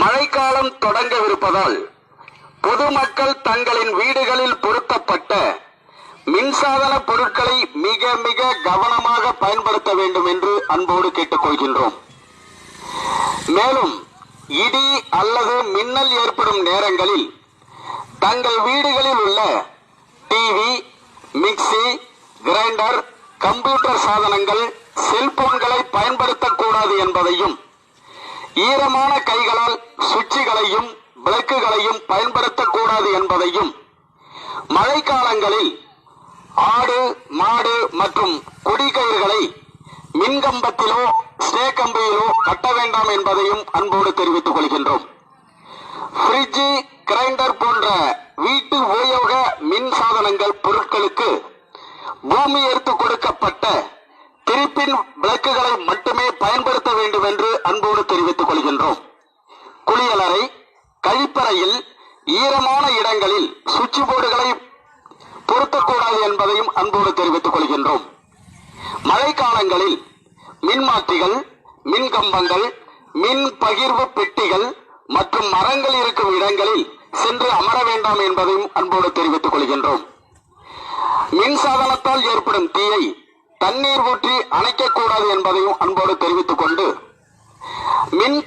மழைக்காலம் தொடங்கவிருப்பதால் பொதுமக்கள் தங்களின் வீடுகளில் பொருத்தப்பட்ட மின்சாதன பொருட்களை மிக மிக கவனமாக பயன்படுத்த வேண்டும் என்று அன்போடு கேட்டுக்கொள்கின்றோம். மேலும் இடி அல்லது மின்னல் ஏற்படும் நேரங்களில் தங்கள் வீடுகளில் உள்ள டிவி, மிக்சி, கிரைண்டர், கம்ப்யூட்டர் சாதனங்கள், செல்போன்களை பயன்படுத்தக்கூடாது என்பதையும், ஈரமான கைகளால் சுவிட்சுகளையும் விளக்குகளையும் பயன்படுத்தக்கூடாது என்பதையும், மழைக்காலங்களில் ஆடு, மாடு மற்றும் கொடிக்கயிறுகளை மின்கம்பத்திலோ ஸ்டே கம்பியிலோ கட்ட வேண்டாம் என்பதையும் அன்போடு தெரிவித்துக் கொள்கின்றோம். பிரிட்ஜ், கிரைண்டர் போன்ற வீட்டு உபயோக மின் சாதனங்கள் பொருட்களுக்கு பூமி எடுத்து கொடுக்கப்பட்ட திருப்பின் விளக்குகளை மட்டுமே பயன்படுத்த வேண்டும் என்று அன்போடு தெரிவித்துக் கொள்கின்றோம். குளியலறை, கழிப்பறையில் ஈரமான இடங்களில் சுவிட்ச் போர்டுகளை பொருத்தக்கூடாது என்பதையும் அன்போடு தெரிவித்துக் கொள்கின்றோம். மழைக்காலங்களில் மின்மாற்றிகள், மின் கம்பங்கள், மின் பகிர்வு பெட்டிகள் மற்றும் மரங்கள் இருக்கும் இடங்களில் சென்று அமர வேண்டாம் என்பதையும் அன்போடு தெரிவித்துக் கொள்கின்றோம். மின்சாதனத்தால் ஏற்படும் தீயை தண்ணீர் ஊற்றி அணைக்கக்கூடாது என்பதையும் அன்போடு தெரிவித்துக் கொண்டு மின்